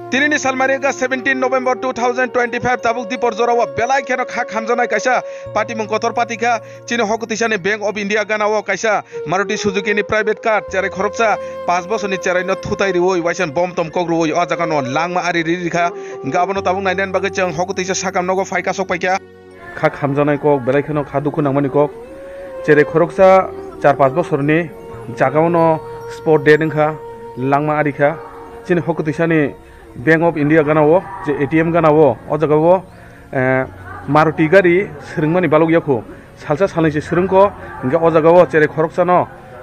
तिनी सालमारिगा 17 नवेम्बर 2025 ताबुक दीपर जोरावा बेलाय खेनो खा खामजानाय कायसा पार्टी मुं कतर पार्टी खा चिनि हकुतिसानि बैंक अफ इंडिया गानावो कायसा मारुति सुजुकी नि प्राइवेट कार चेरे खरबसा 5 बोसोरनि चेराइनो थुताय रिवoi वाइसन बम तम कग्रुवoi अ जागानो लांमा आरि रिरिखा गाबनो ताबुक नायनान बागै जों हकुतिसा साकाम नगो फायका सपायका खा खामजानाय कक बेलाय खेनो खा दुखु नांमानि कक चेरे खरबसा 4-5 बोसोरनि जागावनो स्पॉट डे नखा लांमा आरिखा चिनि हकुतिसानि बैंक ऑफ इंडिया गानावो जे एटीएम गानावो अ जगावो मारुति गाड़ी सरंगमानि बालुगियाखौ सालसा सालैसे सरंको इंगा अ जगावो चेरे खरकसानो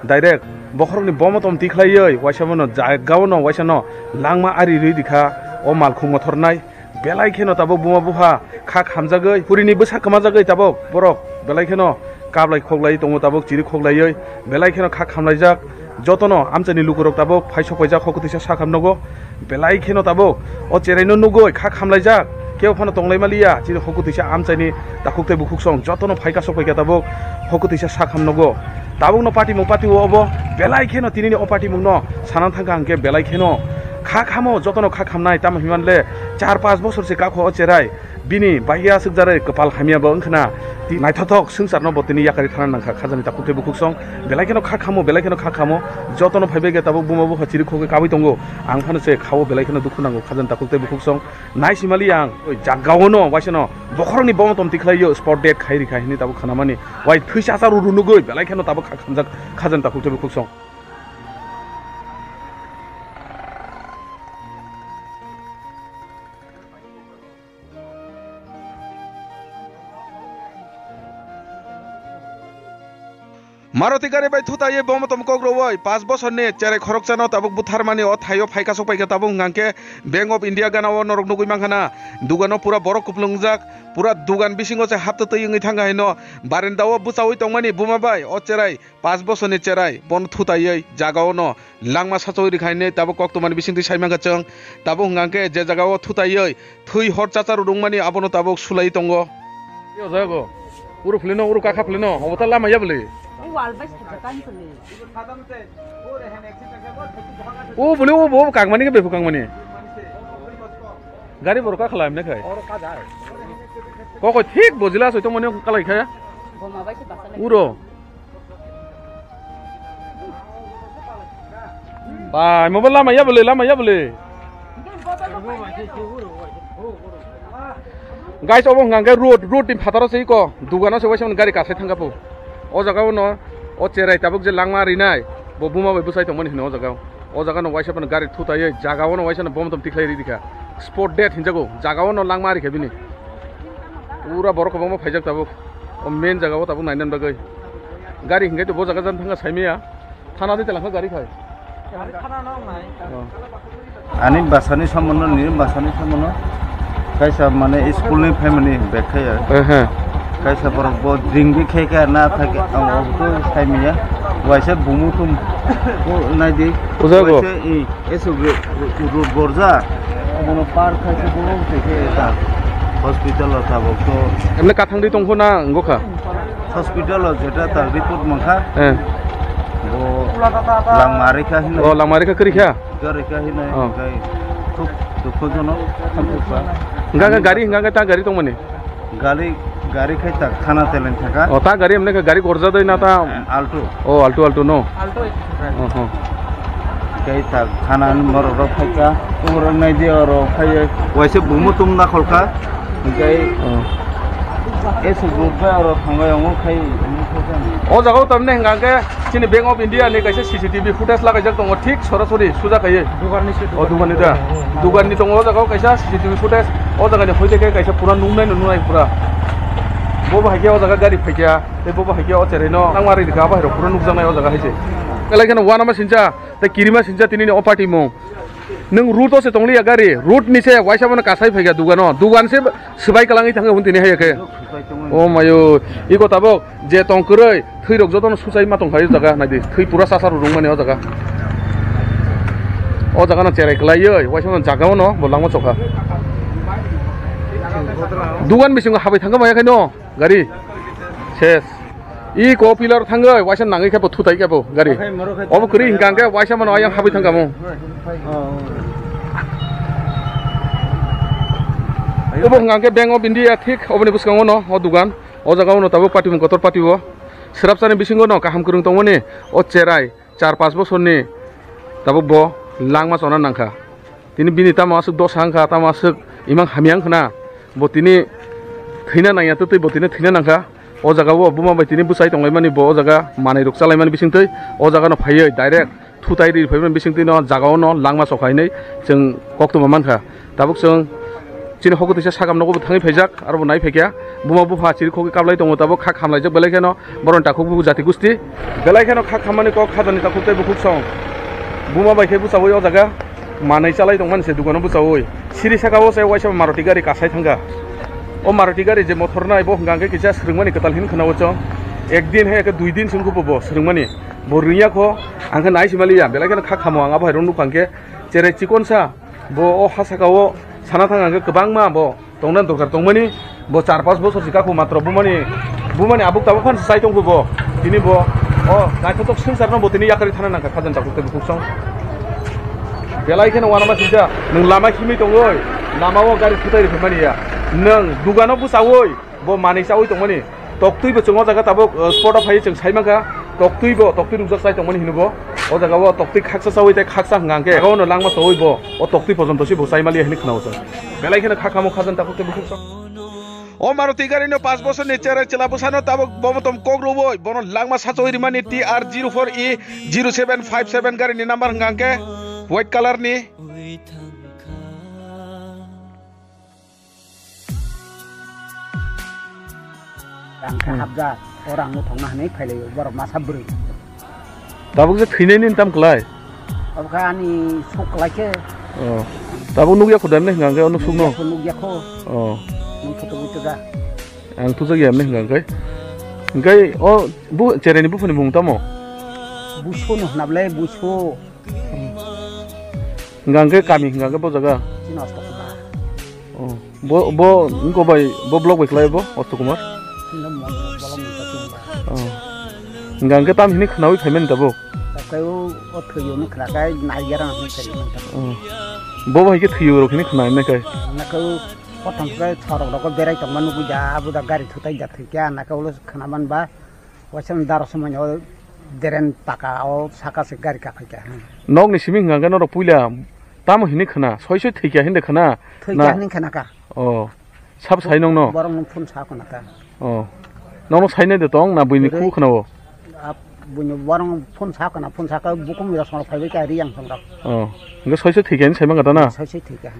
डाइरेक्ट बखरनि बमतम तिखलायै वाइसामनो जागावनो वाइसानो लांमा आरि रिदिखा अ मालखौ मथरनाय बेलायखेनो ताबो बुमा बुहा खा खामजागै पुरिनि बोसा कमाजागै ताबो बरक बेलायखेनो काबलाय खगलाय दङ ताबो चिरि खगलायै बेलायखेनो खा खामलायजाक जतनो आमचानि लुकुरक ताबो फाइसो फैजा खकुतिसा साखाम नगो बेलाय खेनो ताबो अ चेराइनो नुगै खा खामलायजाक केव फानो तंलाय मालिया चिनि खकुतिसा आमचानि दाखुकते बुखुकसं जतनो फाइका सफैका ताबो खकुतिसा साखाम नगो ताबो न पार्टी मु पार्टी अबो बेलाय खेनो तिनिनि अ पार्टी मुनो सानान थांगा अंके बेलाय खेनो खा खामो जतनो खा खामनाय ताम हिमानले 4-5 बोसोरसे काखो अ चेराइ बिनि बाहिया सुगजारे कपाल खामियाबो ओंखना नायथथक संसारनो बतिनि याकारि थाना नांखा खाजानि ताकुते बुखुकसं बेलायखेनो खा खामो बेलायखेनो खा खामो जतनो फाइबेगे ताबो बुमाबो हचिरि खोगे काबै दंगो आं फानोसे खावो बेलायखेनो दुखु नांगो खाजानि ताकुते बुखुकसं नायसिमालि आं जागावनो वाइसनो बखरनि बमतम तिखलायो स्पॉट डेट खाइरि खाहिनि ताबो खानामानि वाइ थैसासा रुनुगै बेलायखेनो ताबो खा खामजाक खाजानि ताकुते बुखुकसं मारुति गाड़ी बाय थुताये बमतम कग्रवoi 5 बोसोरनि चेरे खरकसानो ताबुक बुथारमानि अ थायो फायका सपायका ताबुक गांके बैंक ऑफ इंडिया गानाव नरक नुगै मांखाना दुगानो पूरा बर कुपलुंगजाक पूरा दुगान बिसिंगो से हाबतो तयंगै थांगा हैनो बारेन्दाव बुचावै तंमानि बुमाबाय अ चेराइ 5 बोसोरनि चेराइ बन थुतायै जागावनो लांमा साचौरि खायने ताबुक कक्तमानि बिसिंति साइमांगा चों ताबुक गांके जे जागाव थुतायै थै हर चाचारु दंमानि आबनो ताबुक सुलाय तंगो यो जागो उरु फ्लेनो उरु काखा फ्लेनो अबता लामा याबले ओ बोले ओ बो कागमानि के बेफु कागमानि गाड़ी बरका खालाम ने खाय को ठीक बजिला सयतो मने कालाय खाया उरो बाय मबा लामा याबले गाइस अब गांगे रोड टिम फातारो सै को दुगानो से वैसे गाड़ी कासे थांगापो अ जगाव न अ चेराइ ताबुक जे लांमा रिनाय बो बुमा बाय बुसाय तमन हिनो अ जगाव न वाइसापन गाड़ी थुतायै जागाव न वाइसन बमतम तिखलाय रिदिखा स्पॉट डेट हिनजागो जागाव न लांमा रिखा बिनि पूरा बरक बम फाइजाक ताबुक अ मेन जगाव ताबुक नायनान बागै गाड़ी हिंगाय तो बो जगा जान थांगा साइमिया थाना दे तलाखा गाड़ी खाय थाना न नाय आनि बासानि सामनो नि बासानि सामनो कायसा माने स्कूलनि फेमिलि बेखाया कायसा बरक ड्रिंक खेका ना थाके आं तो साइमिया वाइसे बुमुतुम को नायदि उजागो एसो गोरजा मोनो पार खायसे बुमु थेके ता हॉस्पिटल थाबो तो एमने काथांदि तंखो ना गखा हॉस्पिटल जेटा ता रिपोर्ट मंखा ओ लांमारिखा हिन ओ लांमारिखा करिखा हिन गाय खूब दुखु जनो खामफा गागा गाड़ी हिंगा ता गाड़ी तंमने गाड़ी खाय ता थाना तेलेन थाका ओ ता गाड़ी हमने गाड़ी गोरजा दै ना ता आल्टो ओ आल्टो नो हो गाय ता थाना मर रो फायका उमर नाय दे और फाय वैसे बुमु तुम ना खलका गाय एसो गोबा और थांगायंगो खाय ओ जगाव तमने गांके चिनि बैंक ऑफ इंडिया ने कैसे सीसीटीवी फुटेज लागायजाक दङ ठीक सरासरि सुजा खायो दुगाननि दा दुगाननि दङ जगाव कैसा सीसीटीवी फुटेज ओ जगानि होइदेके कैसा पुरा नुनाय पुरा बो बाहागिया ओ जगा गाड़ी फैकिया ते बो बाहागिया ओ चेरेनो नांमारि गा बाहेर पुरा नुजानाय ओ जगा हायसे कलेखन वानामा सिनजा ते किरिमा सिनजा तिनिनि अ पार्टी मु नों रूट से तंगलिया गाड़ी रूट निसे वाइसाबन कासाय फैगा दुगान से सबाय कलाङै थाङो हुनतिनि हायके ओ मायो इको ताबो जे तंकरै थैरक जतन सुसाय मा तंखायो जगा नायदि थै पुरा सासार रुंमाने ओ जगा न चेराइ कलायै वाइसाबन जागाव न बलांगो चखा दुगान बिसिङ हाबै थांगा मायाखै न गाड़ी सेस इ को पिलर थाङै वाइसा नाङै खाबो थुताय खाबो गाड़ी अब करि हिंगांगे वाइसा मन आयं हाबै थांगामो obo ngangke Bank of India thik oboni buskango no o dugan o jaga no tabuk party mung kotor party bo sirapsani bisingo no kaham kurung tongoni o cherai 4-5 bosorni tabuk bo langma chona nangkha tini bini tama asuk dos hangkha tama asuk imang hamiang khna bo tini thina naya tutui bo tini thina nangkha o jaga bo buma bai tini busai tonglaimani bo o jaga manai rok chalaimani bisingtui o jaga no phaioi direct thutai ri phaiman bisingtui no jaga no langma chokhainai jeng koktuma mankha tabuk jeng chini hoko tisa sagam nogo thangi phaijak aro bo nai phekya buma bufa chiri khoki kablai tongo tabuk kha khamlaijak belai kheno boron takuk bu jati gusti belai kheno kha khamani ko khadani takuk tai bu khuk song buma bai khe busawoi o jaga manai chalai tong manse dukano busawoi siri sakao sai waisa maruti gari kasai thanga o maruti gari je motor nai bo hangke kisa srungmani katal hin khnawo chong ekdin he 2 din sungku bo srungmani bo riya kho angka nai simaliya belai kheno kha khamo anga bhai rong nukangke chere chikonsa bo o hasakao sana thangangke kebangma bo tongnan dorkar tongmani bo 4-5 bosor sikako matro bumani abuk tabuk phan sai tongbu bo tini bo o naithotok sungsarno bo tini yakari thana nangka khajan takuk te buksong belai kheno wanama sinja nung lama khimi tongoi lamao gari thutai phemaniya nung dugano busawoi bo manai sawoi tongmani toktui bo chongo jaga tabuk sport of hai chung saimaka toktui rujak sai tongmani hinubo o jaga bo toktui khaksa sawoi tai khaksa hangangke gaono langma sawoi bo o toktui pojonto si bo saimali hini khnawo chong belai kheno khakamo khajan takuk te buksong o maruti gari no 5 bosor ni chere chela busano tabuk bomotom kogroboi bono langma sachoi rimani TR04E 0757 gari ni number hangangke white color ni habja orang nu thongna hanai khailai bor masa buri tabuk je thine ni tam klai abkhani suklai ke tabuk nugya khodam ne hangangke onu sugno nugya kho nu photo butuga ang tuja yam ne hangangke ngai o bu chere ni bu phoni mung tamo buso no nablai buso hangangke kami hangangke bo jaga chinos to bo ngo bai bo blog bai klai bo ostokumar hangangke tam hini khnawi phaimen tabo kayo o thyo no khra kai naigara ni thari bo bai ke thyo ro khini khnai na kai na ko potong kai thorok ro ko berai tong manu buja buda gari thutai ja thikya na ka ulo khanaman ba wasam daro samanya o deren paka o saka se gari ka khakya nok ni siming hangangke no ro puila tam hini khna soisoi thikya hinde khna thikya hini khana ka sab sai nong no borong phun sa ko na ka nong saine de tong na buini khu khnawo bunyo borong phun sa ka bukum ira sona phaibe ka riyang song da nge soisoi thikya ni saimang gata na soisoi thikya